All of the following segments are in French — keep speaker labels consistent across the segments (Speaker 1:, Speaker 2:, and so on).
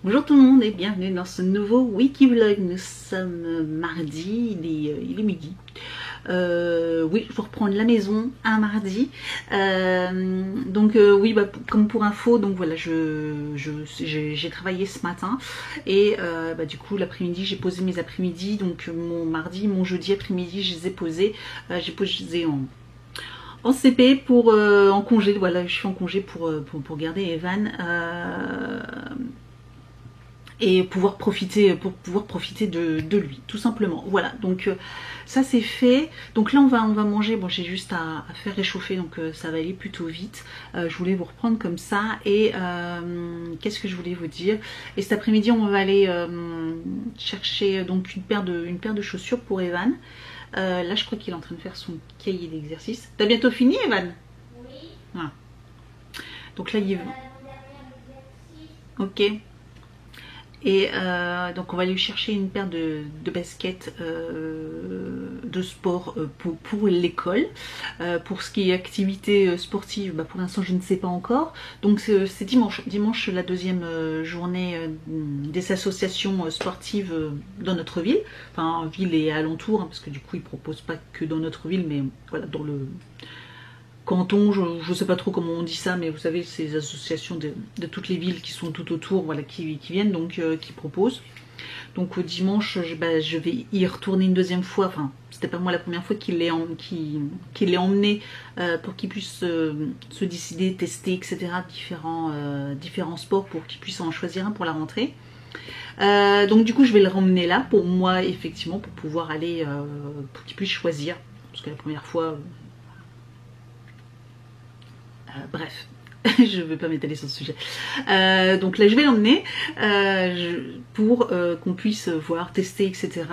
Speaker 1: Bonjour tout le monde et bienvenue dans ce nouveau Wikivlog. Nous sommes mardi, il est midi. Oui, je reprends la maison un mardi. Oui, comme pour info, donc voilà, j'ai travaillé ce matin et du coup l'après-midi j'ai posé mes après-midi. Donc mon mardi, mon jeudi après-midi, je les ai posés. J'ai posé en CP pour en congé. Voilà, je suis en congé pour garder Evan. Et pouvoir profiter de lui, tout simplement. Voilà, donc ça c'est fait. Donc là on va manger. Bon, j'ai juste à faire réchauffer, donc ça va aller plutôt vite. Je voulais vous reprendre comme ça. Et qu'est-ce que je voulais vous dire? Et cet après-midi on va aller chercher donc une paire de chaussures pour Evan. Là je crois qu'il est en train de faire son cahier d'exercice. T'as bientôt fini, Evan?
Speaker 2: Oui.
Speaker 1: Voilà. Donc là il... Ok. Et donc on va aller chercher une paire de baskets de sport pour l'école. Pour ce qui est activité sportive, pour l'instant je ne sais pas encore. Donc c'est dimanche. Dimanche, la deuxième journée des associations sportives dans notre ville. Enfin, ville et alentour, parce que du coup ils ne proposent pas que dans notre ville, mais voilà, dans le canton, je ne sais pas trop comment on dit ça, mais vous savez, ces associations de toutes les villes qui sont tout autour, voilà, qui viennent, donc qui proposent. Donc dimanche, je vais y retourner une deuxième fois. Enfin, c'était pas moi la première fois qu'il l'ait emmené pour qu'il puisse se décider, tester, etc. Différents sports pour qu'il puisse en choisir un pour la rentrée. Donc du coup, je vais le ramener là pour moi, effectivement, pour pouvoir aller, pour qu'il puisse choisir. Parce que la première fois... bref, je ne veux pas m'étaler sur ce sujet. Donc là, je vais l'emmener pour qu'on puisse voir, tester, etc.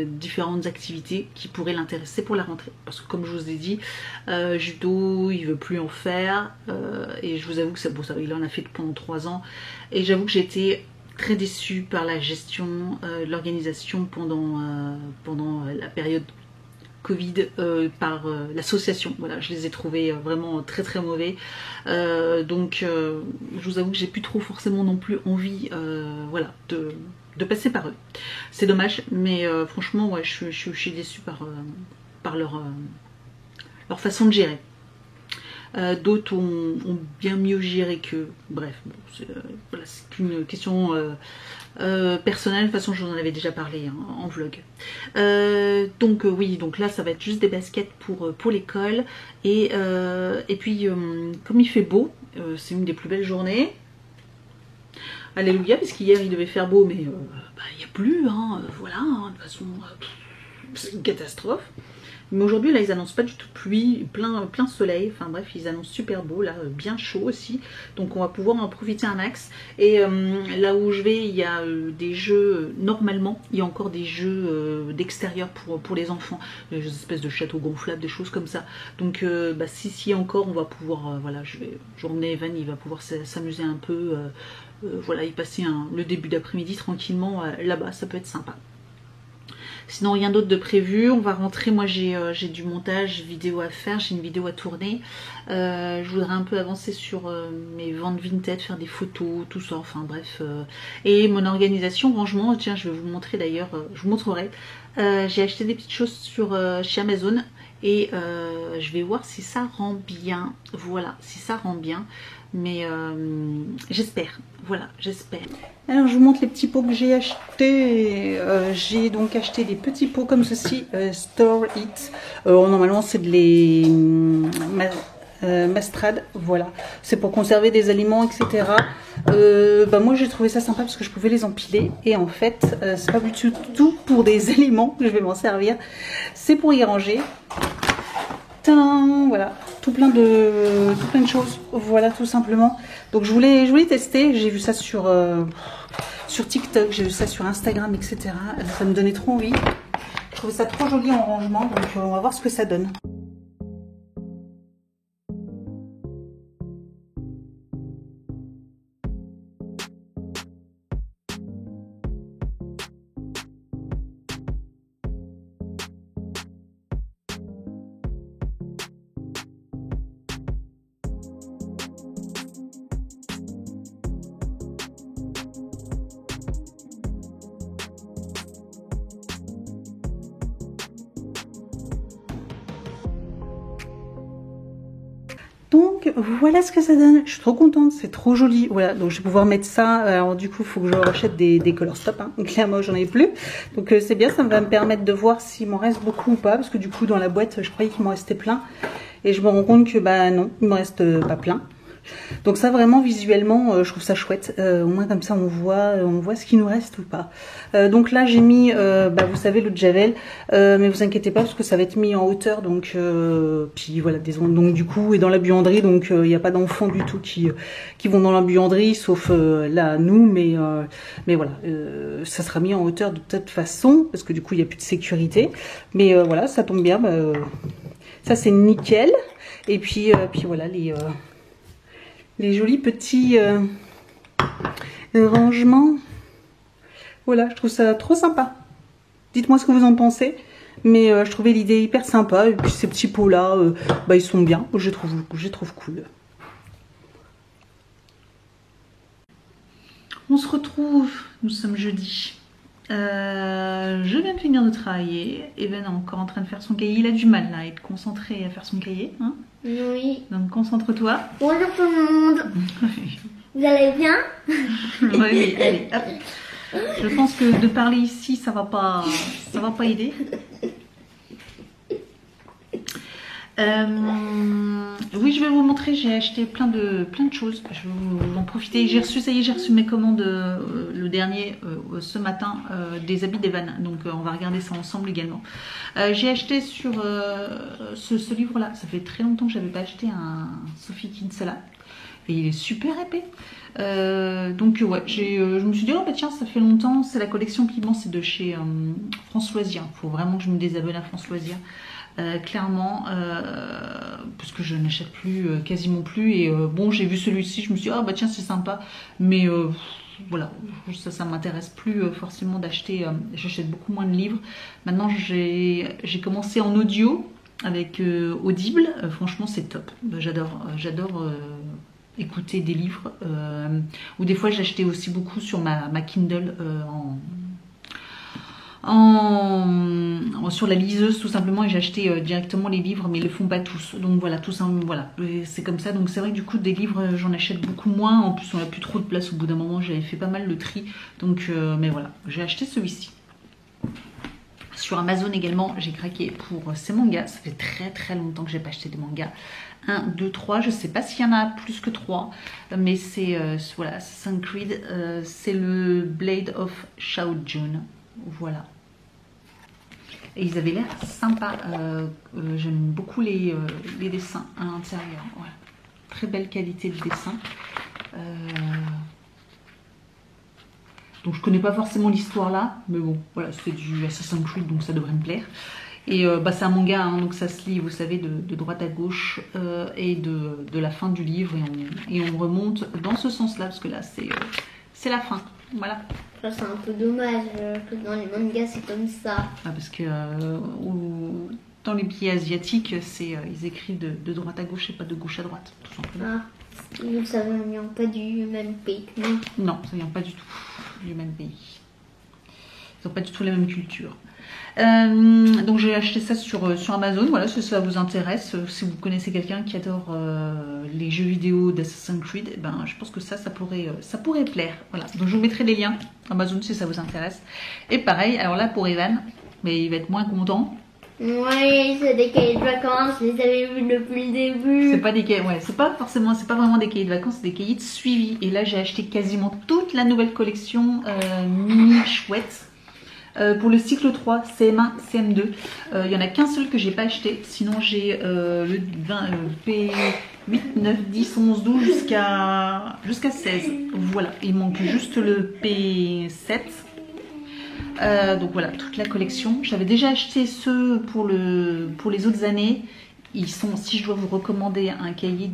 Speaker 1: Différentes activités qui pourraient l'intéresser pour la rentrée. Parce que comme je vous ai dit, judo, il ne veut plus en faire. Et je vous avoue que ça, bon, ça, il en a fait pendant 3 ans. Et j'avoue que j'étais très déçue par la gestion, l'organisation pendant la période Covid par l'association. Voilà, je les ai trouvés vraiment très très mauvais. Je vous avoue que j'ai plus trop forcément non plus envie voilà, de passer par eux. C'est dommage, mais franchement, ouais, je suis déçue par leur façon de gérer. D'autres ont bien mieux géré que... Bref, bon, c'est une question personnelle. De toute façon, j'en avais déjà parlé hein, en vlog. Oui, donc là, ça va être juste des baskets pour l'école. Et puis, comme il fait beau, c'est une des plus belles journées. Alléluia, parce qu'hier, il devait faire beau, mais il n'y a plus. Hein, voilà, hein, de toute façon, c'est une catastrophe. Mais aujourd'hui, là, ils annoncent pas du tout pluie, plein soleil. Enfin bref, ils annoncent super beau, là, bien chaud aussi. Donc on va pouvoir en profiter un max. Et là où je vais, il y a des jeux, normalement, il y a encore des jeux d'extérieur pour les enfants. Des espèces de châteaux gonflables, des choses comme ça. Donc si encore, on va pouvoir, voilà, je vais emmener Evan, il va pouvoir s'amuser un peu. Voilà, y passer le début d'après-midi tranquillement là-bas, ça peut être sympa. Sinon rien d'autre de prévu, on va rentrer, moi j'ai du montage vidéo à faire, j'ai une vidéo à tourner. Je voudrais un peu avancer sur mes ventes vintage, faire des photos, tout ça, enfin bref. Et mon organisation, rangement, tiens je vais vous montrer d'ailleurs, je vous montrerai. J'ai acheté des petites choses chez Amazon et je vais voir si ça rend bien, voilà, si ça rend bien. Mais j'espère, voilà, j'espère. Alors je vous montre les petits pots que j'ai achetés. J'ai donc acheté des petits pots comme ceci, Store It. Normalement c'est de les Mastrade, voilà. C'est pour conserver des aliments, etc. Moi j'ai trouvé ça sympa parce que je pouvais les empiler. Et en fait, c'est pas du tout pour des aliments que je vais m'en servir. C'est pour y ranger. Tadam, voilà, tout plein de choses, voilà tout simplement. Donc je voulais tester, j'ai vu ça sur TikTok, j'ai vu ça sur Instagram, etc. Ça me donnait trop envie. Je trouvais ça trop joli en rangement, donc on va voir ce que ça donne. Donc voilà ce que ça donne, je suis trop contente, c'est trop joli. Voilà, donc je vais pouvoir mettre ça. Alors du coup, il faut que je rachète des color stop, hein. Clairement, j'en ai plus. Donc c'est bien, ça va me permettre de voir s'il m'en reste beaucoup ou pas. Parce que du coup, dans la boîte, je croyais qu'il m'en restait plein. Et je me rends compte que bah non, il me reste pas plein. Donc ça vraiment visuellement je trouve ça chouette, au moins comme ça on voit ce qui nous reste ou pas. Donc là j'ai mis vous savez le javel, mais vous inquiétez pas parce que ça va être mis en hauteur, donc puis voilà donc du coup et dans la buanderie, donc il n'y a pas d'enfants du tout qui vont dans la buanderie sauf là nous, mais voilà, ça sera mis en hauteur de toute façon parce que du coup il n'y a plus de sécurité, mais voilà, ça tombe bien, ça c'est nickel. Et puis voilà les jolis petits rangements. Voilà, je trouve ça trop sympa. Dites-moi ce que vous en pensez. Mais je trouvais l'idée hyper sympa. Et puis ces petits pots là, ils sont bien. Je trouve cool. On se retrouve, nous sommes jeudi. Je viens de finir de travailler. Evan est encore en train de faire son cahier. Il a du mal là à être concentré à faire son cahier, hein?
Speaker 2: Oui.
Speaker 1: Donc concentre-toi.
Speaker 2: Bonjour tout le monde. Vous allez bien?
Speaker 1: Oui, allez, hop. Je pense que de parler ici, ça va pas aider. Oui, je vais vous montrer. J'ai acheté plein de choses. Je vais vous en profiter. Ça y est, j'ai reçu mes commandes le dernier ce matin des habits d'Evan. Donc on va regarder ça ensemble également. J'ai acheté sur ce livre-là. Ça fait très longtemps que j'avais pas acheté un Sophie Kinsella. Et il est super épais. Donc ouais, je me suis dit, oh bah tiens, ça fait longtemps. C'est la collection Piment, c'est de chez France Loisirs. Il faut vraiment que je me désabonne à France Loisirs. Clairement, parce que je n'achète plus, quasiment plus. Et bon, j'ai vu celui-ci, je me suis dit, oh bah tiens, c'est sympa. Mais voilà, ça m'intéresse plus forcément d'acheter. J'achète beaucoup moins de livres. Maintenant, j'ai commencé en audio avec Audible. Franchement, c'est top. J'adore écouter des livres. Ou des fois, j'achetais aussi beaucoup sur ma Kindle sur la liseuse tout simplement, et j'achetais directement les livres, mais ils le font pas tous, donc voilà, tout ça, voilà, c'est comme ça. Donc c'est vrai que du coup des livres j'en achète beaucoup moins, en plus on n'a plus trop de place. Au bout d'un moment j'avais fait pas mal le tri, donc mais voilà, j'ai acheté celui-ci. Sur Amazon également j'ai craqué pour ces mangas. Ça fait très longtemps que j'ai pas acheté de mangas. 1, 2, 3, je sais pas s'il y en a plus que 3, mais c'est voilà, Assassin's Creed, c'est le Blade of Shao Jun. Voilà. Et ils avaient l'air sympas. J'aime beaucoup les dessins à l'intérieur. Voilà. Très belle qualité de dessin. Donc je connais pas forcément l'histoire là, mais bon, voilà, c'est du Assassin's Creed, donc ça devrait me plaire. Et c'est un manga, hein, donc ça se lit, vous savez, de droite à gauche et de la fin du livre, et on remonte dans ce sens-là, parce que là c'est la fin. Voilà.
Speaker 2: Ça c'est un peu dommage que dans les mangas c'est comme ça.
Speaker 1: Ah, parce que dans les pays asiatiques, ils écrivent de droite à gauche et pas de gauche à droite, tout simplement.
Speaker 2: Ah, ça ne vient pas du même pays que nous.
Speaker 1: Non, ça vient pas du tout du même pays. Ils n'ont pas du tout la même culture. Donc j'ai acheté ça sur Amazon. Voilà, si ça vous intéresse, si vous connaissez quelqu'un qui adore les jeux vidéo d'Assassin's Creed, je pense que ça pourrait plaire. Voilà, donc je vous mettrai les liens Amazon si ça vous intéresse. Et pareil, alors là pour Evan, mais il va être moins content.
Speaker 2: Oui, c'est des cahiers de vacances, je les avais vus depuis le début.
Speaker 1: C'est pas des cahiers, ouais, c'est pas vraiment des cahiers de vacances, c'est des cahiers de suivi. Et là j'ai acheté quasiment toute la nouvelle collection mini chouette. Pour le cycle 3, CM1, CM2, il n'y en a qu'un seul que j'ai pas acheté. Sinon j'ai le P8, 9, 10, 11, 12 jusqu'à 16. Voilà, il manque juste le P7. Donc voilà, toute la collection. J'avais déjà acheté ceux pour les autres années. Ils sont, si je dois vous recommander un cahier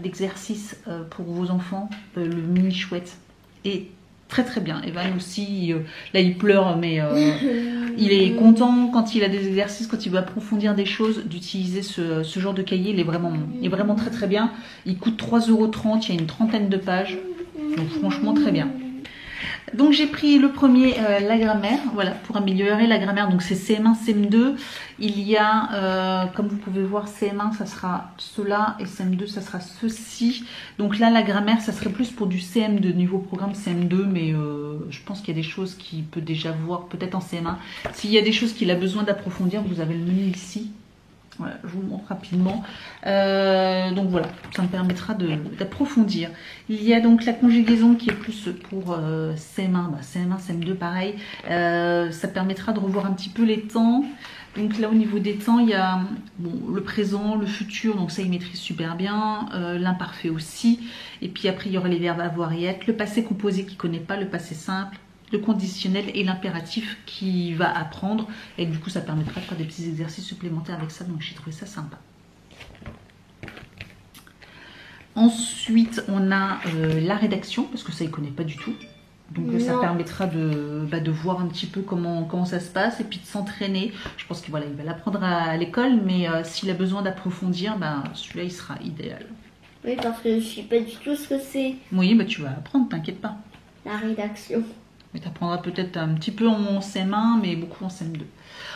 Speaker 1: d'exercice pour vos enfants, le mini chouette est très bien. Evan aussi, là il pleure, mais il est content quand il a des exercices, quand il veut approfondir des choses, d'utiliser ce genre de cahier. Il est vraiment très bien. Il coûte 3,30 €, il y a une trentaine de pages, donc franchement très bien. Donc j'ai pris le premier, la grammaire, voilà, pour améliorer la grammaire. Donc c'est CM1, CM2. Il y a, comme vous pouvez voir, CM1, ça sera cela, et CM2, ça sera ceci. Donc là, la grammaire, ça serait plus pour du CM2, niveau programme CM2, mais je pense qu'il y a des choses qu'il peut déjà voir, peut-être en CM1. S'il y a des choses qu'il a besoin d'approfondir, vous avez le menu ici. Voilà, je vous montre rapidement. Donc voilà, ça me permettra d'approfondir. Il y a donc la conjugaison qui est plus pour CM1, CM1, CM2 pareil. Ça permettra de revoir un petit peu les temps. Donc là au niveau des temps, il y a le présent, le futur, donc ça il maîtrise super bien. L'imparfait aussi. Et puis après il y aura les verbes avoir et être. Le passé composé qui ne connaît pas, le passé simple. Le conditionnel et l'impératif qui va apprendre, et du coup ça permettra de faire des petits exercices supplémentaires avec ça, donc j'ai trouvé ça sympa. Ensuite on a la rédaction, parce que ça il connaît pas du tout, donc ça permettra de voir un petit peu comment ça se passe et puis de s'entraîner. Je pense qu'il voilà, il va l'apprendre à l'école, mais s'il a besoin d'approfondir, celui-là il sera idéal.
Speaker 2: Oui, parce que je sais pas du tout ce que c'est.
Speaker 1: Oui, tu vas apprendre, t'inquiète pas.
Speaker 2: La rédaction.
Speaker 1: Mais tu apprendras peut-être un petit peu en CM1, mais beaucoup en CM2.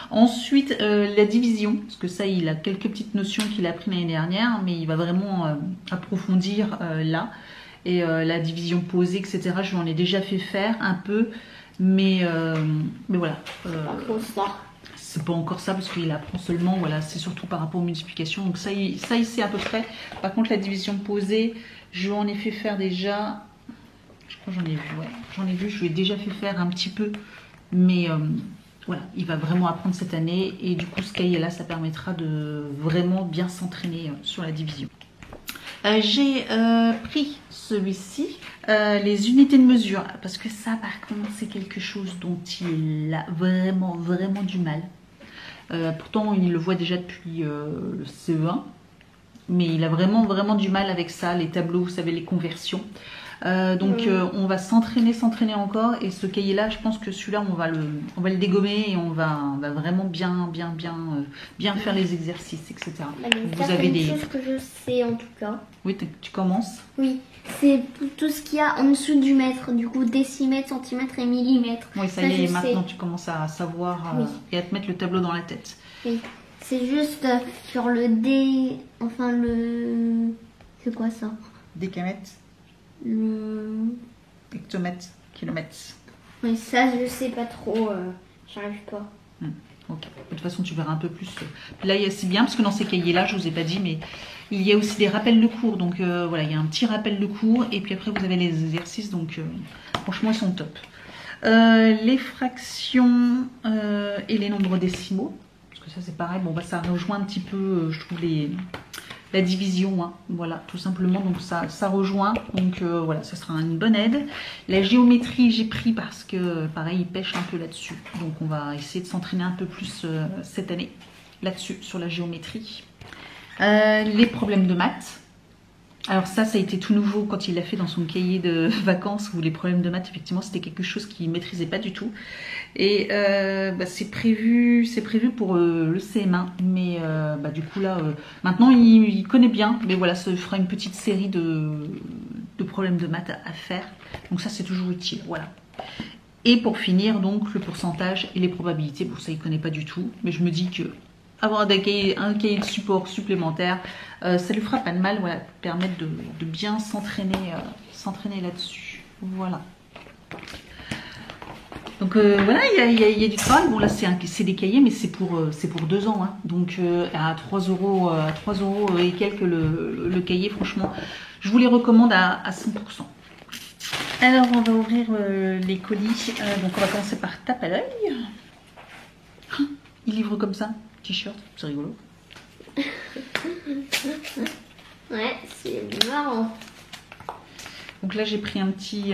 Speaker 1: Ensuite, la division, parce que ça, il a quelques petites notions qu'il a appris l'année dernière, mais il va vraiment approfondir là. Et la division posée, etc., je lui en ai déjà fait faire un peu, mais voilà. C'est pas encore ça, parce qu'il apprend seulement, voilà, c'est surtout par rapport aux multiplications. Donc ça, il sait à peu près. Par contre, la division posée, je lui en ai fait faire déjà... Je crois que j'en ai vu, je lui ai déjà fait faire un petit peu, mais voilà, il va vraiment apprendre cette année et du coup ce cahier-là, ça permettra de vraiment bien s'entraîner sur la division. J'ai pris celui-ci, les unités de mesure, parce que ça par contre c'est quelque chose dont il a vraiment du mal. Pourtant il le voit déjà depuis le CE1, mais il a vraiment du mal avec ça, les tableaux, vous savez, les conversions. On va s'entraîner encore, et ce cahier là je pense que celui-là on va le dégommer et on va vraiment bien faire les exercices, etc.
Speaker 2: Vous avez des choses que je sais en tout cas.
Speaker 1: Oui, tu commences.
Speaker 2: Oui, c'est tout ce qu'il y a en dessous du mètre, du coup décimètre, centimètre et millimètre.
Speaker 1: Oui, ça y est, maintenant tu commences à savoir et à te mettre le tableau dans la tête.
Speaker 2: Oui, c'est juste sur le c'est quoi ça?
Speaker 1: Décamètre. Hectomètre, kilomètre.
Speaker 2: Oui, ça je sais pas trop, j'arrive pas.
Speaker 1: Ok, de toute façon tu verras un peu plus. Là c'est bien parce que dans ces cahiers là, je vous ai pas dit, mais il y a aussi des rappels de cours. Donc voilà, il y a un petit rappel de cours et puis après vous avez les exercices. Donc franchement ils sont top. Les fractions et les nombres décimaux, parce que ça c'est pareil. Bon ça rejoint un petit peu, je trouve, la division, hein. Voilà, tout simplement, donc ça rejoint, donc voilà, ça sera une bonne aide. La géométrie, j'ai pris parce que, pareil, il pêche un peu là-dessus, donc on va essayer de s'entraîner un peu plus cette année, là-dessus, sur la géométrie. Les problèmes de maths. Alors ça a été tout nouveau quand il l'a fait dans son cahier de vacances, où les problèmes de maths, effectivement, c'était quelque chose qu'il ne maîtrisait pas du tout. Et c'est prévu pour le CM1, mais du coup là, maintenant il connaît bien, mais voilà, ça fera une petite série de problèmes de maths à faire. Donc ça c'est toujours utile, voilà. Et pour finir, donc le pourcentage et les probabilités, bon ça il connaît pas du tout, mais je me dis que avoir un cahier de support supplémentaire, ça lui fera pas de mal, voilà, permettre de bien s'entraîner là-dessus. Voilà. Donc voilà, il y a du travail. Bon là c'est des cahiers, mais c'est pour 2 ans. Hein. Donc à 3 € et quelques le cahier, franchement, je vous les recommande à 100%. Alors on va ouvrir les colis. Donc on va commencer par tape à l'œil. Il livre comme ça. T-shirt, c'est rigolo.
Speaker 2: Ouais, c'est marrant.
Speaker 1: Donc là j'ai pris un petit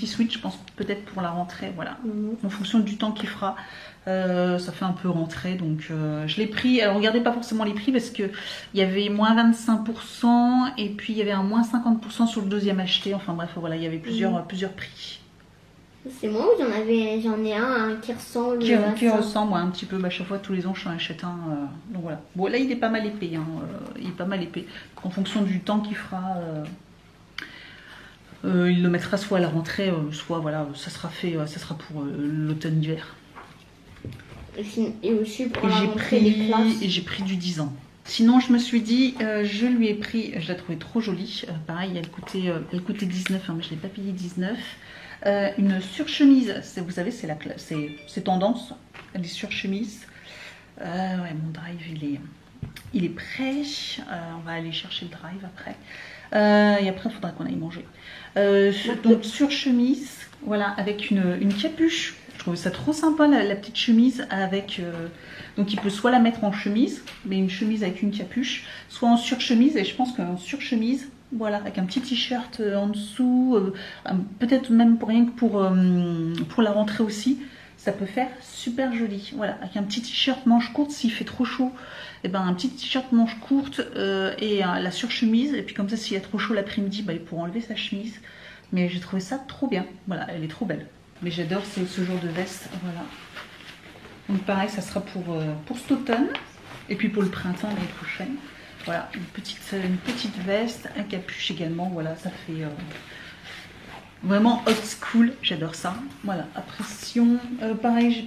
Speaker 1: switch, je pense peut-être pour la rentrée, voilà. En fonction du temps qu'il fera, ça fait un peu rentrée, donc je l'ai pris. Alors regardez pas forcément les prix parce que il y avait moins 25% et puis il y avait un moins 50% sur le deuxième acheté. Enfin bref, voilà, il y avait plusieurs prix.
Speaker 2: C'est moi ou j'en ai un qui ressemble
Speaker 1: qui ressemble, ouais, un petit peu. Chaque fois, tous les ans, je en achète un. Donc voilà. Bon, là, il est pas mal épais. Hein, il est pas mal épais. En fonction du temps qu'il fera, Il le mettra soit à la rentrée, soit voilà, ça sera fait, ça sera pour l'automne-hiver.
Speaker 2: Et aussi pour la rentrée des classes.
Speaker 1: Et j'ai pris du 10 ans. Sinon, je me suis dit, je lui ai pris, je la trouvais trop jolie. Pareil, elle coûtait 19, hein, mais je ne l'ai pas payé 19. Une surchemise, vous savez, c'est tendance, les surchemises. Ouais, mon drive, il est prêt. On va aller chercher le drive après. Et après, il faudra qu'on aille manger. Donc, surchemise, voilà, avec une capuche. Je trouvais ça trop sympa, la petite chemise avec... donc, il peut soit la mettre en chemise, mais une chemise avec une capuche, soit en surchemise. Et je pense qu'en surchemise, voilà, avec un petit t-shirt en dessous, peut-être même pour rien que pour la rentrée aussi, ça peut faire super joli. Voilà, avec un petit t-shirt manche courte, s'il fait trop chaud, et ben un petit t-shirt manche courte et la surchemise. Et puis comme ça, s'il y a trop chaud l'après-midi, il pourra enlever sa chemise. Mais j'ai trouvé ça trop bien. Voilà, elle est trop belle. Mais j'adore ce genre de veste. Voilà. Donc pareil, ça sera pour cet automne. Et puis pour le printemps l'année prochaine. Voilà, une petite veste, un capuche également. Voilà, ça fait vraiment old school. J'adore ça. Voilà, impression. Pareil, j'ai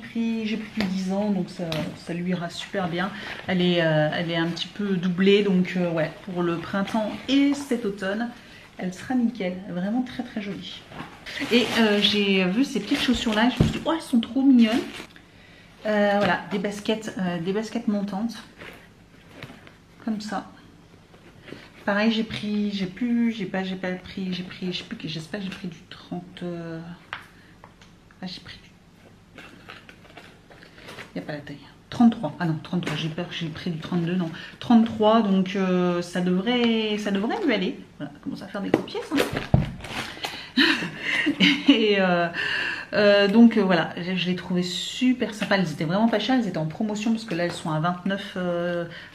Speaker 1: pris du 10 ans, donc ça lui ira super bien. Elle est un petit peu doublée, donc ouais, pour le printemps et cet automne, elle sera nickel. Vraiment très très jolie. Et j'ai vu ces petites chaussures là, je me suis dit, oh, elles sont trop mignonnes. Voilà, des baskets montantes. Comme ça. Pareil, j'espère que j'ai pris du 30. Ah, j'ai pris du... Il n'y a pas la taille. 33. Ah non, 33. J'ai peur que j'ai pris du 32. Non, 33. Donc ça devrait lui aller. Voilà, ça commence à faire des gros pieds, ça. Et donc voilà, je les trouvais super sympas. Elles étaient vraiment pas chères, elles étaient en promotion parce que là elles sont à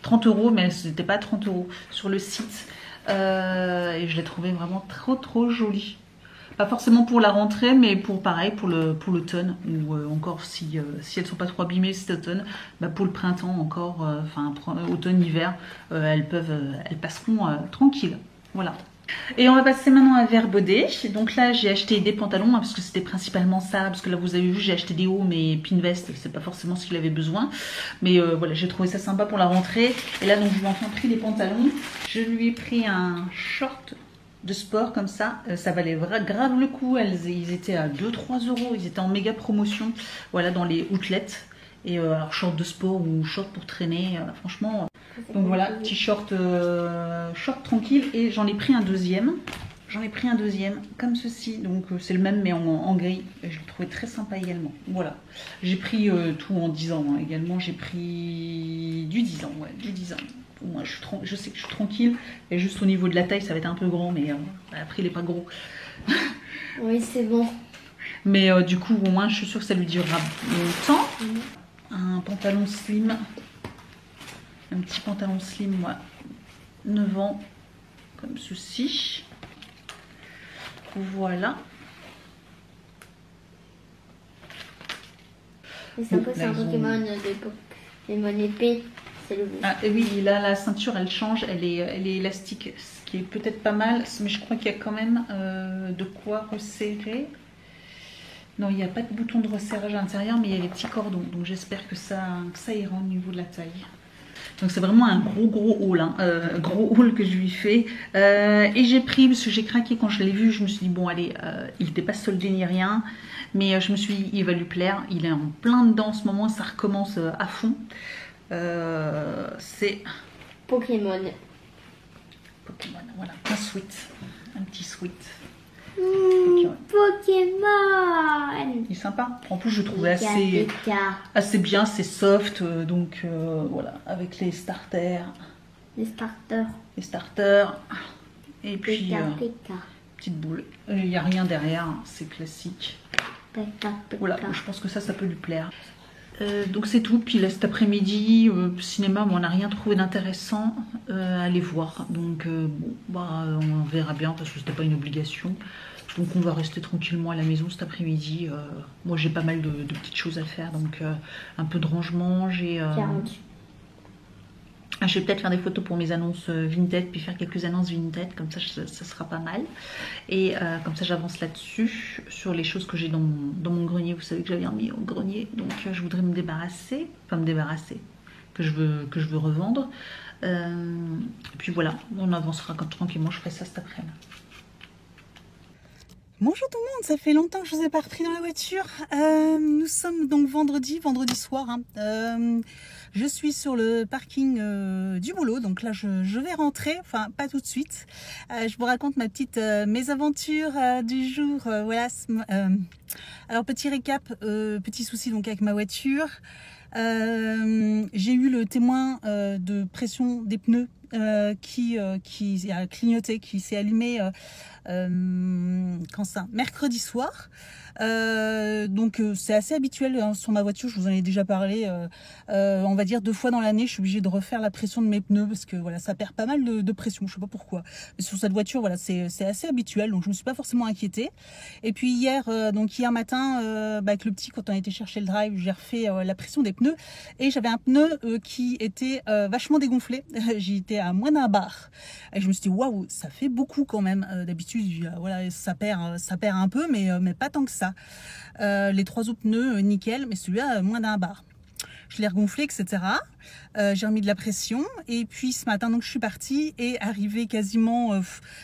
Speaker 1: 30 €, mais elles n'étaient pas à 30 € sur le site. Et je les trouvais vraiment trop jolies. Pas forcément pour la rentrée, mais pour l'automne, ou encore si elles sont pas trop abîmées cet automne, pour le printemps encore, automne-hiver, elles passeront tranquilles. Voilà. Et on va passer maintenant à Verbaudet. Donc là j'ai acheté des pantalons parce que c'était principalement ça, parce que là vous avez vu j'ai acheté des hauts mais pin veste c'est pas forcément ce qu'il avait besoin, mais voilà, j'ai trouvé ça sympa pour la rentrée. Et là donc je lui ai enfin pris des pantalons. Je lui ai pris un short de sport comme ça, ça valait grave le coup. Ils étaient à 2-3 €, ils étaient en méga promotion, voilà, dans les outlets. Et alors short de sport ou short pour traîner, franchement. Donc voilà, petit short tranquille. Et j'en ai pris un deuxième. Comme ceci. Donc c'est le même mais en gris. Et je le trouvais très sympa également. Voilà. J'ai pris tout en 10 ans hein, également. J'ai pris du 10 ans. Ouais, du 10 ans. Moi, je sais que je suis tranquille. Et juste au niveau de la taille, ça va être un peu grand. Mais après, il n'est pas gros.
Speaker 2: Oui, c'est bon.
Speaker 1: Mais du coup, au moins, je suis sûre que ça lui durera longtemps. Un pantalon slim. Un petit pantalon slim, moi, 9 ans, comme ceci. Voilà.
Speaker 2: C'est sympa, c'est un Pokémon Pokémon épée. C'est le
Speaker 1: Ah et oui, là la ceinture elle change, elle est élastique, ce qui est peut-être pas mal, mais je crois qu'il y a quand même de quoi resserrer. Non, il n'y a pas de bouton de resserrage à l'intérieur, mais il y a les petits cordons, donc j'espère que ça ira au niveau de la taille. Donc c'est vraiment un gros haul, hein, gros haul que je lui fais. Et j'ai pris, parce que j'ai craqué quand je l'ai vu, je me suis dit bon allez, il n'était pas soldé ni rien, mais je me suis dit il va lui plaire, il est en plein dedans en ce moment, ça recommence à fond. C'est
Speaker 2: Pokémon,
Speaker 1: voilà, un petit sweat.
Speaker 2: Pokémon.
Speaker 1: Il est sympa. En plus, je trouvais assez bien, c'est soft. Donc voilà, avec les starters.
Speaker 2: Les starters.
Speaker 1: Et puis petite boule. Il n'y a rien derrière, c'est classique. Voilà, je pense que ça peut lui plaire. Donc c'est tout. Puis là cet après-midi, cinéma, on n'a rien trouvé d'intéressant à aller voir. Donc on verra bien parce que c'était pas une obligation. Donc on va rester tranquillement à la maison cet après-midi. Moi j'ai pas mal de petites choses à faire, donc un peu de rangement. J'ai Je vais peut-être faire des photos pour mes annonces Vinted, puis faire quelques annonces Vinted, comme ça sera pas mal. Et comme ça j'avance là-dessus, sur les choses que j'ai dans mon grenier. Vous savez que j'avais mis au grenier, donc je voudrais me débarrasser, que je veux revendre. Et puis voilà, on avancera tranquillement, je ferai ça cet après-midi.
Speaker 3: Bonjour tout le monde, ça fait longtemps que je vous ai pas repris dans la voiture. Nous sommes donc vendredi soir. Je suis sur le parking du boulot, donc là je vais rentrer, enfin pas tout de suite. Je vous raconte ma petite mésaventure du jour. Voilà. Alors petit récap, petit souci donc avec ma voiture. J'ai eu le témoin de pression des pneus qui a clignoté, qui s'est allumé mercredi soir. Donc c'est assez habituel hein, sur ma voiture, je vous en ai déjà parlé. On va dire 2 fois dans l'année, je suis obligée de refaire la pression de mes pneus parce que voilà, ça perd pas mal de pression, je sais pas pourquoi. Mais sur cette voiture, voilà, c'est assez habituel, donc je me suis pas forcément inquiétée. Et puis hier matin, avec le petit, quand on a été chercher le drive, j'ai refait la pression des pneus et j'avais un pneu qui était vachement dégonflé. J'y étais à moins d'un bar et je me suis dit waouh, ça fait beaucoup quand même. D'habitude, voilà, ça perd un peu, mais pas tant que ça. Les 3 autres pneus nickel, mais celui-là moins d'un bar. Je l'ai regonflé, etc. J'ai remis de la pression et puis ce matin donc je suis partie et arrivé quasiment,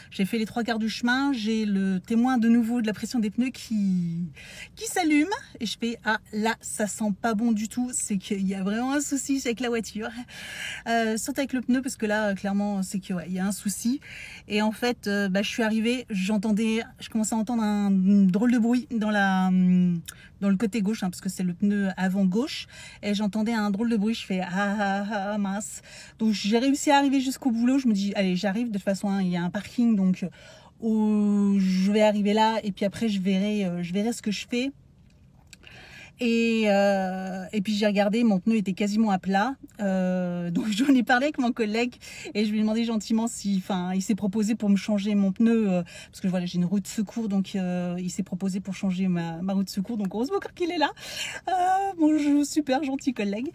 Speaker 3: j'ai fait les 3 quarts du chemin, j'ai le témoin de nouveau de la pression des pneus qui s'allume et je fais ah là ça sent pas bon du tout, c'est qu'il y a vraiment un souci avec la voiture, surtout avec le pneu parce que là clairement c'est que ouais, il y a un souci. Et en fait je suis arrivée, je commençais à entendre un drôle de bruit dans le côté gauche hein, parce que c'est le pneu avant gauche et j'entendais un drôle de bruit. Je fais ah mince. Donc j'ai réussi à arriver jusqu'au boulot. Je me dis allez j'arrive, de toute façon hein, il y a un parking donc je vais arriver là et puis après je verrai ce que je fais. Et puis j'ai regardé, mon pneu était quasiment à plat, donc j'en ai parlé avec mon collègue et je lui ai demandé gentiment il s'est proposé pour me changer mon pneu, parce que voilà j'ai une roue de secours, donc il s'est proposé pour changer ma roue de secours, donc heureusement qu'il est là, super gentil collègue.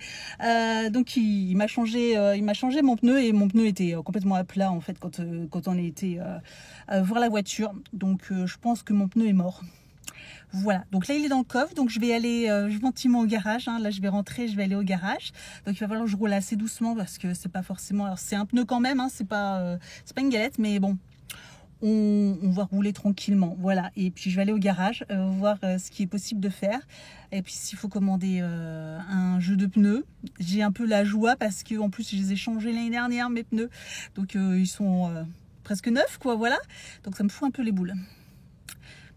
Speaker 3: Donc il m'a changé mon pneu et mon pneu était complètement à plat en fait quand on a été voir la voiture, donc je pense que mon pneu est mort. Voilà, donc là il est dans le coffre, donc je vais aller gentiment au garage, hein. Là je vais rentrer, je vais aller au garage, donc il va falloir que je roule assez doucement parce que c'est pas forcément, alors c'est un pneu quand même, hein, c'est pas une galette, mais bon, on va rouler tranquillement, voilà. Et puis je vais aller au garage, voir ce qui est possible de faire, et puis s'il faut commander un jeu de pneus, j'ai un peu la joie parce que en plus je les ai changés l'année dernière mes pneus, donc ils sont presque neufs quoi, voilà, donc ça me fout un peu les boules.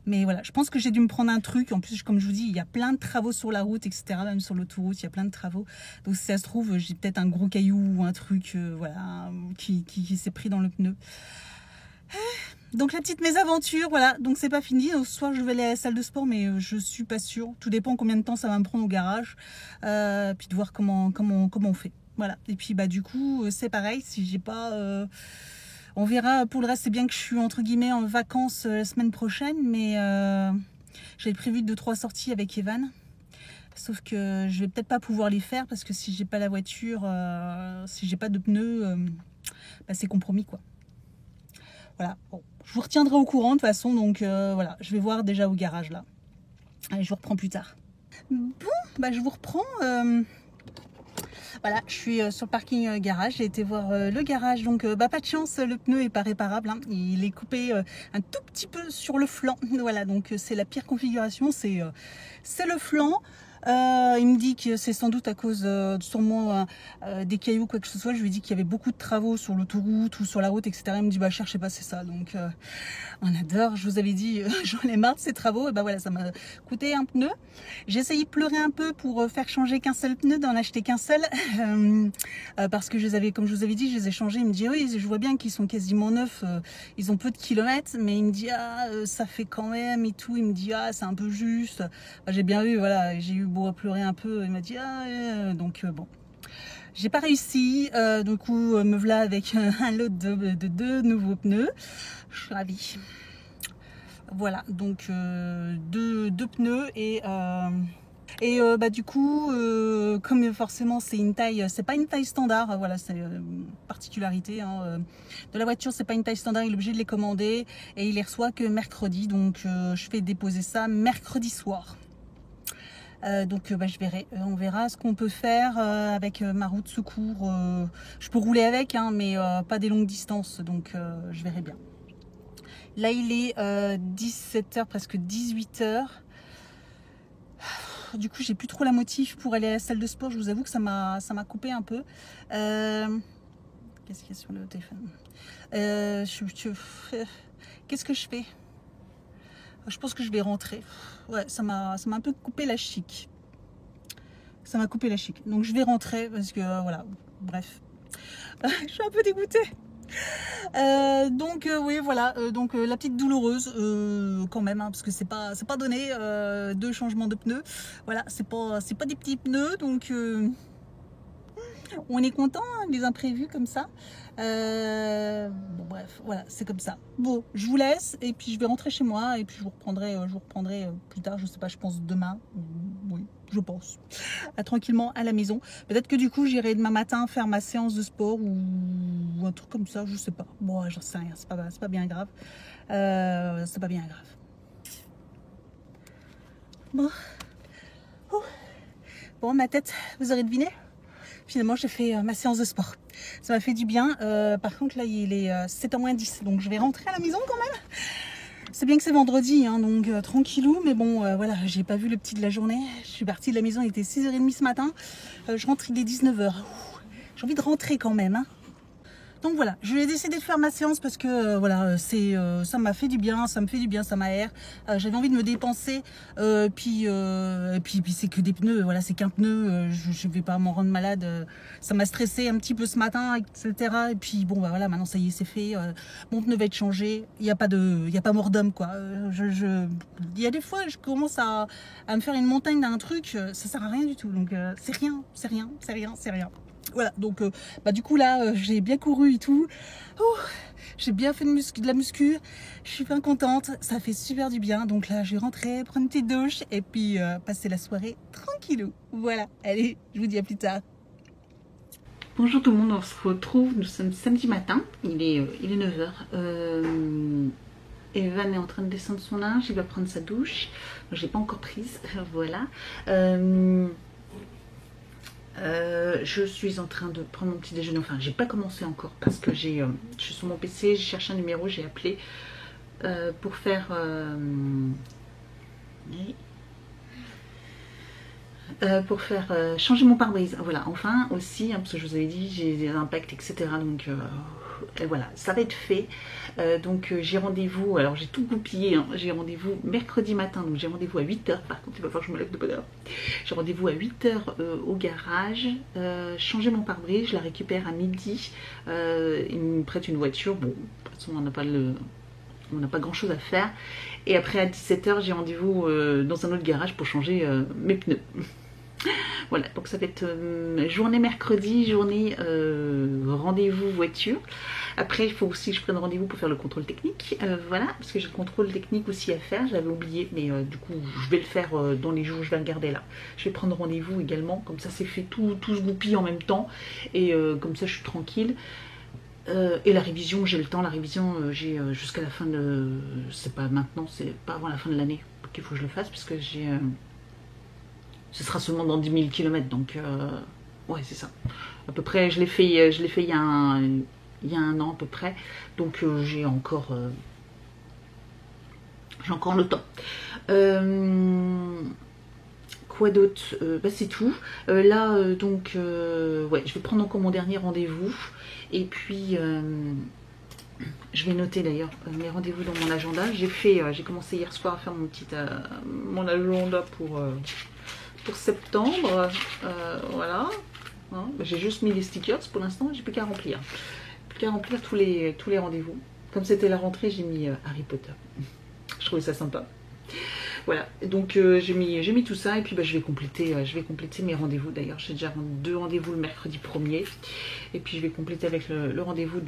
Speaker 3: Mais voilà, je pense que j'ai dû me prendre un truc. En plus, comme je vous dis, il y a plein de travaux sur la route, etc. Même sur l'autoroute, il y a plein de travaux. Donc si ça se trouve, j'ai peut-être un gros caillou ou un truc voilà, qui s'est pris dans le pneu. Donc la petite mésaventure, voilà. Donc c'est pas fini. Donc, ce soir, je vais aller à la salle de sport, mais je suis pas sûre. Tout dépend combien de temps ça va me prendre au garage. Puis de voir comment on fait. Voilà. Et puis bah du coup, c'est pareil. Si j'ai pas... on verra, pour le reste c'est bien que je suis entre guillemets en vacances la semaine prochaine, mais j'avais prévu 2-3 sorties avec Evan, sauf que je vais peut-être pas pouvoir les faire parce que si j'ai pas la voiture, si j'ai pas de pneus, bah, c'est compromis quoi. Voilà, bon, je vous retiendrai au courant de toute façon, donc voilà, je vais voir déjà au garage là. Allez, je vous reprends plus tard. Bon, bah je vous reprends. Voilà, je suis sur le parking garage, j'ai été voir le garage, donc pas de chance, le pneu est pas réparable, hein. Il est coupé un tout petit peu sur le flanc, voilà, donc c'est la pire configuration, c'est le flanc. Il me dit que c'est sans doute à cause sûrement des cailloux, quoi que ce soit. Je lui ai dit qu'il y avait beaucoup de travaux sur l'autoroute ou sur la route, etc. Il me dit bah cherchez pas, c'est ça. Donc on adore, je vous avais dit j'en ai marre de ces travaux, et bah voilà, ça m'a coûté un pneu. J'ai essayé de pleurer un peu pour faire changer qu'un seul pneu, d'en acheter qu'un seul, parce que je les avais, comme je vous avais dit, je les ai changés. Il me dit oui, je vois bien qu'ils sont quasiment neufs, ils ont peu de kilomètres, mais il me dit ah ça fait quand même et tout. Il me dit ah c'est un peu juste. Bah, j'ai bien eu, voilà, j'ai eu beau à pleurer un peu, il m'a dit ah donc bon. J'ai pas réussi, du coup me voilà avec un lot de 2 nouveaux pneus. Je suis ravie. Voilà, donc deux pneus et Et du coup, comme forcément c'est une taille, c'est pas une taille standard, voilà, c'est une particularité hein, de la voiture, c'est pas une taille standard, il est obligé de les commander et il les reçoit que mercredi, donc je vais déposer ça mercredi soir. Je verrai, on verra ce qu'on peut faire avec ma roue de secours. Je peux rouler avec, hein, mais pas des longues distances, donc je verrai bien. Là il est 17h, presque 18h. Du coup j'ai plus trop la motive pour aller à la salle de sport, je vous avoue que ça m'a coupé un peu. Qu'est-ce qu'il y a sur le téléphone? Qu'est-ce que je fais? Je pense que je vais rentrer. Ouais, ça m'a un peu coupé la chic. Ça m'a coupé la chic. Donc je vais rentrer parce que voilà, bref. Je suis un peu dégoûtée. Oui voilà, la petite douloureuse quand même hein, parce que c'est pas donné 2 changements de pneus. Voilà, c'est pas des petits pneus donc on est content hein, des imprévus comme ça. Bon bref, voilà, c'est comme ça. Bon, je vous laisse et puis je vais rentrer chez moi et puis je vous reprendrai plus tard, je sais pas, je pense demain. Oui, je pense. Tranquillement à la maison. Peut-être que du coup j'irai demain matin faire ma séance de sport ou un truc comme ça, je sais pas. Bon, j'en sais rien, c'est pas bien grave. C'est pas bien grave. Bon. Oh. Bon, ma tête, vous aurez deviné? Finalement, j'ai fait ma séance de sport. Ça m'a fait du bien. Par contre, là, il est 7h moins 10. Donc, je vais rentrer à la maison quand même. C'est bien que c'est vendredi, hein, donc tranquillou. Mais bon, voilà, j'ai pas vu le petit de la journée. Je suis partie de la maison, il était 6h30 ce matin. Je rentre, il est 19h. J'ai envie de rentrer quand même. Hein. Donc voilà, je vais décider de faire ma séance parce que voilà, ça m'a fait du bien, ça me fait du bien, ça m'aère. J'avais envie de me dépenser, puis c'est que des pneus, voilà, c'est qu'un pneu, je vais pas m'en rendre malade. Ça m'a stressé un petit peu ce matin, etc. Et puis bon, bah voilà, maintenant ça y est, c'est fait. Mon pneu va être changé. Il y a pas mort d'homme quoi. Il y a des fois, je commence à me faire une montagne d'un truc, ça sert à rien du tout. Donc c'est rien. Voilà, donc du coup là j'ai bien couru et tout. J'ai bien fait de la muscu. Je suis bien contente, ça fait super du bien. Donc là je vais rentrer, prendre une petite douche et puis passer la soirée tranquillou. Voilà, allez, je vous dis à plus tard.
Speaker 1: Bonjour tout le monde, on se retrouve, nous sommes samedi matin, il est 9h. Evan est en train de descendre son linge, il va prendre sa douche. Je l'ai pas encore prise, voilà. Je suis en train de prendre mon petit déjeuner, enfin j'ai pas commencé encore parce que je suis sur mon PC, j'ai cherché un numéro, j'ai appelé pour faire changer mon pare-brise, voilà, enfin aussi, hein, parce que je vous avais dit j'ai des impacts etc, donc et voilà, ça va être fait. J'ai rendez-vous, alors j'ai tout goupillé, hein. J'ai rendez-vous mercredi matin, donc j'ai rendez-vous à 8h, par contre il va falloir que je me lève de bonne heure. J'ai rendez-vous à 8h au garage, changer mon pare-brise, je la récupère à midi, il me prête une voiture, bon, de toute façon on n'a pas grand chose à faire, et après à 17h j'ai rendez-vous dans un autre garage pour changer mes pneus. Voilà, donc ça va être journée mercredi, journée rendez-vous voiture. Après, il faut aussi que je prenne rendez-vous pour faire le contrôle technique. Voilà, parce que j'ai le contrôle technique aussi à faire. J'avais oublié, mais du coup, je vais le faire dans les jours, je vais regarder là. Je vais prendre rendez-vous également, comme ça c'est fait, tout se goupille en même temps. Et comme ça, je suis tranquille. Et la révision, j'ai le temps. La révision, j'ai jusqu'à la fin de... C'est pas maintenant, c'est pas avant la fin de l'année qu'il faut que je le fasse, parce que j'ai... ce sera seulement dans 10 000 km, donc ouais c'est ça. À peu près, je l'ai fait il y a un an à peu près, donc j'ai encore le temps. Quoi d'autre? C'est tout. Là ouais, je vais prendre encore mon dernier rendez-vous, et puis je vais noter d'ailleurs mes rendez-vous dans mon agenda. J'ai commencé hier soir à faire mon agenda pour septembre, voilà. Hein, j'ai juste mis les stickers pour l'instant, j'ai plus qu'à remplir. Tous les rendez-vous. Comme c'était la rentrée, j'ai mis Harry Potter. Je trouvais ça sympa. Voilà, donc j'ai mis tout ça, et puis je vais compléter mes rendez-vous. D'ailleurs, j'ai déjà 2 rendez-vous le mercredi 1er, et puis je vais compléter avec le rendez-vous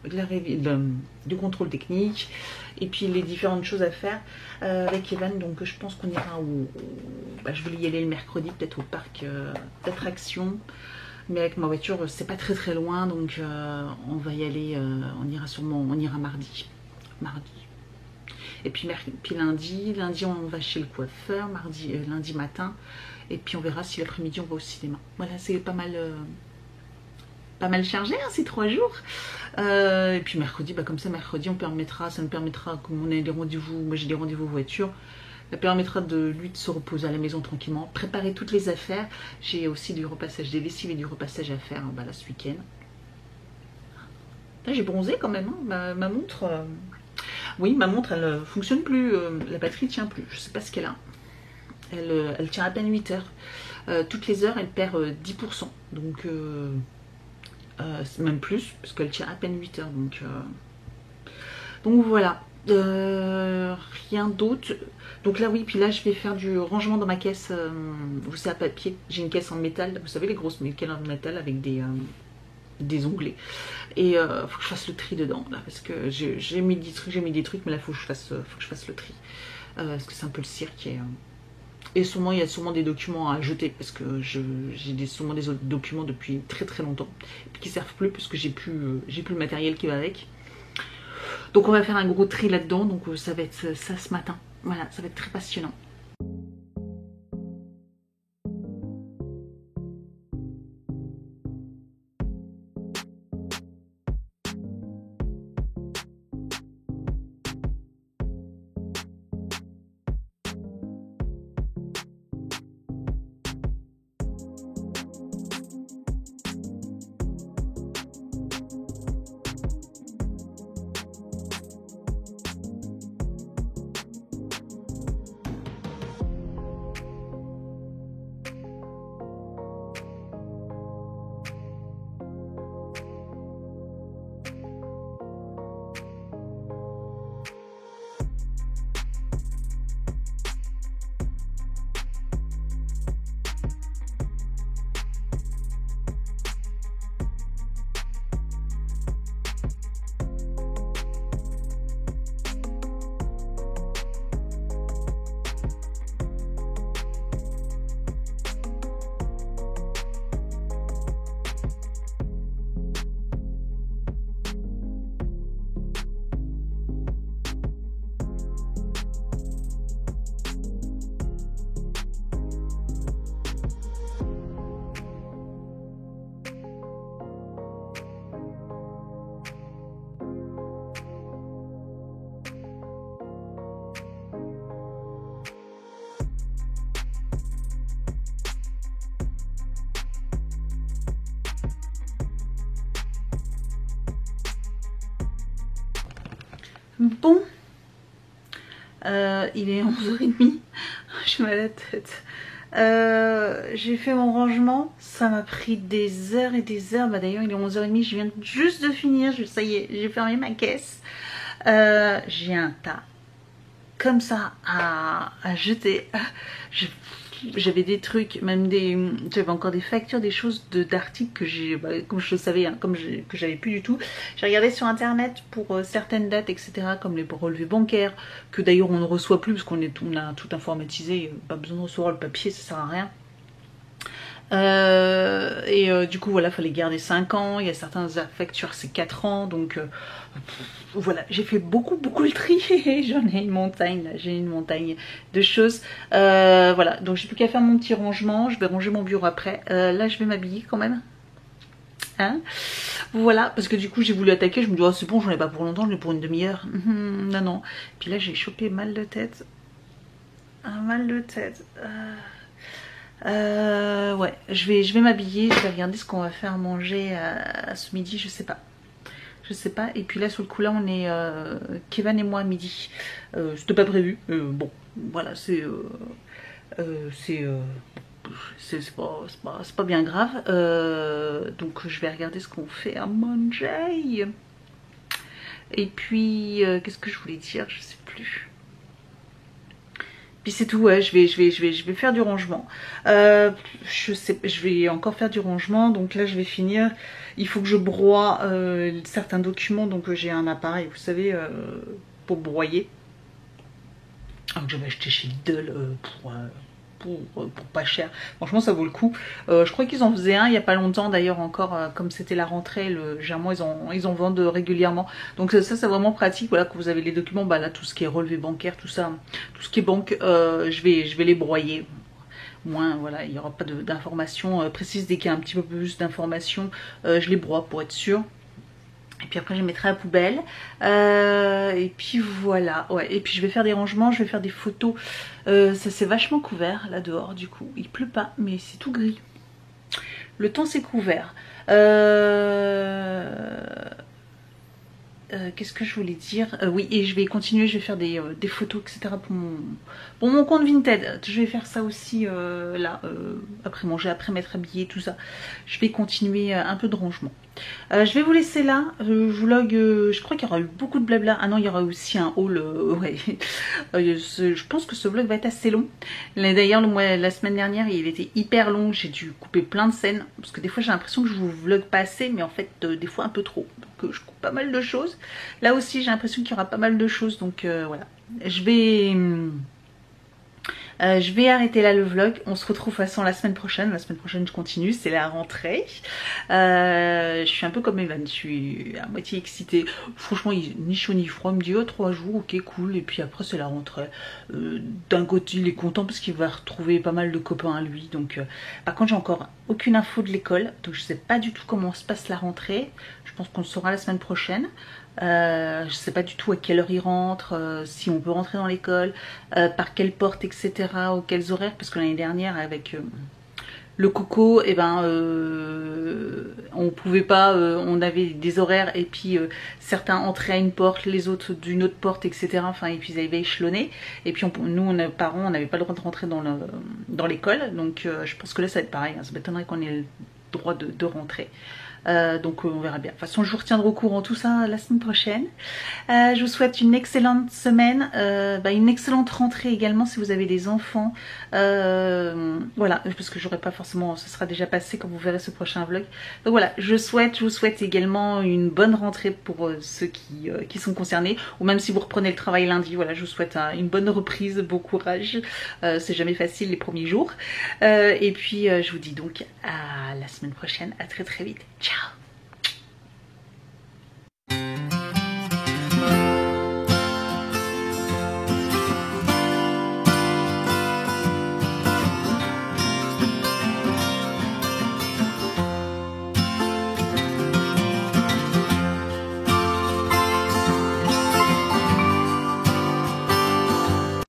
Speaker 1: du contrôle technique et puis les différentes choses à faire avec Evan. Donc je pense qu'on ira je vais y aller le mercredi, peut-être au parc d'attractions, mais avec ma voiture c'est pas très loin, donc on va y aller, on ira mardi. Et puis lundi on va chez le coiffeur, lundi matin, et puis on verra si l'après-midi on va au cinéma. Voilà, c'est pas mal chargé hein, ces 3 jours. Et puis mercredi, comme ça mercredi ça nous permettra, comme on a des rendez-vous, moi j'ai des rendez-vous voiture, ça permettra de lui de se reposer à la maison tranquillement, préparer toutes les affaires. J'ai aussi du repassage des lessives et du repassage à faire là ce week-end. Là j'ai bronzé quand même, hein. Ma montre, oui ma montre elle fonctionne plus, la batterie tient plus, je sais pas ce qu'elle a. Elle tient à peine 8 heures. Toutes les heures elle perd 10%, donc même plus, parce qu'elle tient à peine 8 heures, donc voilà. Rien d'autre. Donc là oui, puis là je vais faire du rangement dans ma caisse, vous savez, à papier. J'ai une caisse en métal, vous savez les grosses caisses en métal avec des onglets, et faut que je fasse le tri dedans là, parce que j'ai mis des trucs, mais là faut que je fasse le tri, parce que c'est un peu le cirque. Et sûrement, il y a sûrement des documents à jeter, parce que j'ai sûrement des autres documents depuis très longtemps, et puis qui servent plus, parce que j'ai plus le matériel qui va avec. Donc on va faire un gros tri là-dedans, donc ça va être ça ce matin. Voilà, ça va être très passionnant. Bon, il est 11h30, j'ai mal à la tête. J'ai fait mon rangement, ça m'a pris des heures et des heures. D'ailleurs il est 11h30, je viens juste de finir, ça y est, j'ai fermé ma caisse. J'ai un tas comme ça à jeter. J'avais des trucs, même j'avais encore des factures, des choses d'articles que j'ai, comme je le savais, hein, que j'avais plus du tout. J'ai regardé sur internet pour certaines dates, etc., comme les relevés bancaires, que d'ailleurs on ne reçoit plus parce qu'on a tout informatisé, pas besoin de recevoir le papier, ça sert à rien. Du coup voilà, fallait garder 5 ans, il y a certaines factures c'est 4 ans, donc voilà, j'ai fait beaucoup le tri. J'en ai une montagne là, j'ai une montagne de choses, voilà, donc j'ai plus qu'à faire mon petit rangement. Je vais ranger mon bureau après. Là je vais m'habiller quand même, hein, voilà, parce que du coup j'ai voulu attaquer, je me dis oh c'est bon, j'en ai pas pour longtemps, j'en ai pour une demi-heure. Non, puis là j'ai chopé mal de tête, ouais, je vais m'habiller, je vais regarder ce qu'on va faire manger à ce midi, je sais pas. Et puis là sur le coup là on est Kevin et moi à midi. C'était pas prévu. Bon, voilà, c'est pas bien grave. Donc je vais regarder ce qu'on fait à manger. Et puis qu'est-ce que je voulais dire, je sais plus. Puis c'est tout, ouais, je vais faire du rangement. Je vais encore faire du rangement, donc là je vais finir. Il faut que je broie certains documents, donc j'ai un appareil, vous savez, pour broyer. Que j'avais acheté chez Lidl pour pas cher. Franchement ça vaut le coup. Je crois qu'ils en faisaient un il n'y a pas longtemps d'ailleurs encore, comme c'était la rentrée, généralement ils en vendent régulièrement. Donc ça c'est vraiment pratique, voilà, quand vous avez les documents, bah là tout ce qui est relevé bancaire, tout ça, tout ce qui est banque, je vais les broyer. Moins, voilà, il n'y aura pas d'informations précises. Dès qu'il y a un petit peu plus d'informations, je les broie pour être sûre. Et puis après je les mettrai à la poubelle. Et puis voilà. Ouais. Et puis je vais faire des rangements, je vais faire des photos. Ça c'est vachement couvert là dehors du coup. Il pleut pas, mais c'est tout gris. Le temps c'est couvert. Qu'est-ce que je voulais dire, oui, et je vais continuer, je vais faire des photos, etc. pour mon compte Vinted. Je vais faire ça aussi là, après manger, après m'être habillée, tout ça. Je vais continuer un peu de rangement. Je vais vous laisser là. Vlog, je crois qu'il y aura eu beaucoup de blabla. Ah non, il y aura aussi un haul. Ouais. Je pense que ce vlog va être assez long. D'ailleurs, la semaine dernière, il était hyper long. J'ai dû couper plein de scènes. Parce que des fois, j'ai l'impression que je vous vlog pas assez. Mais en fait, des fois, un peu trop. Donc, je coupe pas mal de choses. Là aussi, j'ai l'impression qu'il y aura pas mal de choses. Donc, voilà. Je vais arrêter là le vlog. On se retrouve de toute façon la semaine prochaine. La semaine prochaine je continue, c'est la rentrée. Je suis un peu comme Evan, je suis à moitié excitée. Franchement ni chaud ni froid, il me dit oh 3 jours, ok cool. Et puis après c'est la rentrée. D'un côté il est content parce qu'il va retrouver pas mal de copains à lui. Donc par contre j'ai encore aucune info de l'école. Donc je sais pas du tout comment se passe la rentrée. Je pense qu'on le saura la semaine prochaine. Je sais pas du tout à quelle heure il rentre, si on peut rentrer dans l'école, par quelle porte, etc. ou quels horaires, parce que l'année dernière avec le coco, et ben on pouvait pas, on avait des horaires et puis certains entraient à une porte, les autres d'une autre porte, etc. Enfin et puis ils avaient échelonné et puis nous parents on n'avait pas le droit de rentrer dans l'école, donc je pense que là ça va être pareil, hein, ça m'étonnerait qu'on ait le droit de rentrer. Donc on verra bien. De toute façon je vous retiendrai au courant tout ça la semaine prochaine. Je vous souhaite une excellente semaine, une excellente rentrée également si vous avez des enfants. Voilà, parce que j'aurai pas forcément, ce sera déjà passé quand vous verrez ce prochain vlog. Donc voilà, je vous souhaite également une bonne rentrée pour ceux qui sont concernés, ou même si vous reprenez le travail lundi. Voilà, je vous souhaite une bonne reprise, bon courage. C'est jamais facile les premiers jours. Et puis je vous dis donc à la semaine prochaine, à très très vite. Ciao.